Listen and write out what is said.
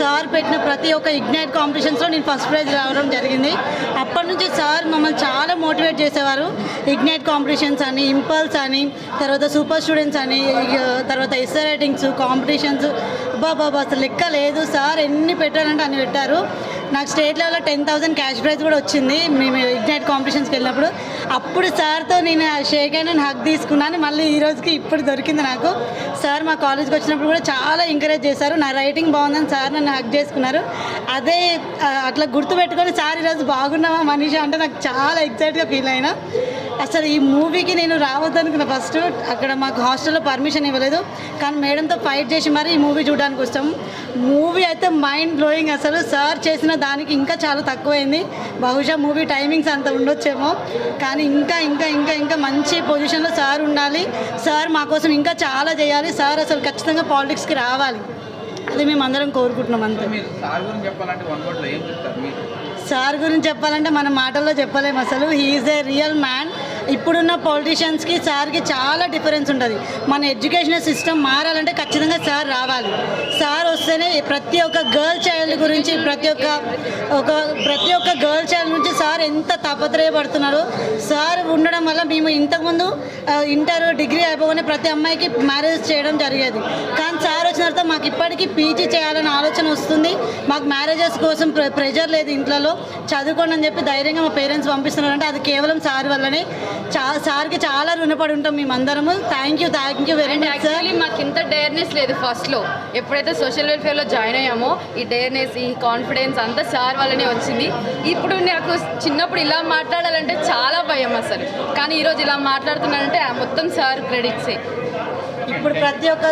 Sir పెట్టిన ప్రతి ఒక్క ఇగ్నైట్ కాంపిటీషన్స్లో నేను ఫస్ట్ ప్రైజ్ రావడం జరిగింది. అప్పటి నుంచి సార్ మమ్మల్ని చాలా మోటివేట్ చేసేవారు. ఇగ్నైట్ కాంపిటీషన్స్ అని, ఇంపల్స్ అని, తర్వాత సూపర్ స్టూడెంట్స్ అని, తర్వాత ఎస్ఏ రైటింగ్స్ కాంపిటీషన్స్, బాబా అసలు లెక్క లేదు. సార్ ఎన్ని పెట్టారంటే అన్ని పెట్టారు. నాకు స్టేట్ లెవెల్లో 10,000 క్యాష్ ప్రైజ్ కూడా వచ్చింది మేము ఇగ్నైట్ కాంపిటీషన్స్కి వెళ్ళినప్పుడు. అప్పుడు సార్తో నేను షేక్ హ్యాండ్ అండ్ హగ్ తీసుకున్నాను. మళ్ళీ ఈ రోజుకి ఇప్పుడు దొరికింది నాకు. సార్ మా కాలేజ్కి వచ్చినప్పుడు కూడా చాలా ఎంకరేజ్ చేశారు. నా రైటింగ్ బాగుందని సార్ నన్ను హగ్ చేసుకున్నారు. అదే అట్లా గుర్తుపెట్టుకొని సార్ ఈరోజు బాగున్నావా మనిషి అంటే నాకు చాలా ఎక్సైట్గా ఫీల్ అయినా. అసలు ఈ మూవీకి నేను రావద్దనుకున్న ఫస్ట్. అక్కడ మాకు హాస్టల్లో పర్మిషన్ ఇవ్వలేదు, కానీ మేడంతో ఫైట్ చేసి మరి ఈ మూవీ చూడడానికి వచ్చాం. మూవీ అయితే మైండ్ బ్లోయింగ్. అసలు సార్ చేసిన దానికి ఇంకా చాలా తక్కువైంది. బహుశా మూవీ టైమింగ్స్ అంత ఉండొచ్చేమో, కానీ ఇంకా ఇంకా ఇంకా ఇంకా మంచి పొజిషన్లో సార్ ఉండాలి. సార్ మా కోసం ఇంకా చాలా చేయాలి. సార్ అసలు ఖచ్చితంగా పాలిటిక్స్కి రావాలి. అది మేము అందరం కోరుకుంటున్నాం. అంతే. సార్ గురించి చెప్పాలంటే మన మాటల్లో చెప్పలేము. అసలు హీఈస్ ఏ రియల్ మ్యాన్. ఇప్పుడున్న పొలిటీషియన్స్కి సార్కి చాలా డిఫరెన్స్ ఉంటుంది. మన ఎడ్యుకేషన్ సిస్టమ్ మారాలంటే ఖచ్చితంగా సార్ రావాలి. సార్ వస్తేనే ప్రతి ఒక్క గర్ల్ చైల్డ్ గురించి ప్రతి ఒక్క గర్ల్ చైల్డ్ గురించి సార్ ఎంత తాపత్రయపడుతున్నారు. సార్ ఉండడం వల్ల మేము ఇంతకుముందు ఇంటర్ డిగ్రీ అయిపోగానే ప్రతి అమ్మాయికి మ్యారేజ్ చేయడం జరిగేది. కానీ సార్ వచ్చిన తర్వాత మాకు ఇప్పటికీ పీజీ చేయాలనే ఆలోచన వస్తుంది. మాకు మ్యారేజెస్ కోసం ప్రెజర్ లేదు. ఇంట్లో చదువుకోండి అని చెప్పి ధైర్యంగా మా పేరెంట్స్ పంపిస్తున్నారంటే అది కేవలం సార్ వల్లనే. సార్కి చాలా రుణపడి ఉంటాం మేమందరము. Thank you very much. Actually మాకు ఇంత డేర్నెస్ లేదు ఫస్ట్లో. ఎప్పుడైతే సోషల్ వెల్ఫేర్లో జాయిన్ అయ్యామో ఈ డేర్నెస్, ఈ కాన్ఫిడెన్స్ అంతా సార్ వల్లనే వచ్చింది. ఇప్పుడు నాకు చిన్నప్పుడు ఇలా మాట్లాడాలంటే చాలా భయం అసలు, కానీ ఈరోజు ఇలా మాట్లాడుతున్నానంటే మొత్తం సార్ క్రెడిట్సే. ఇప్పుడు ప్రతి ఒక్క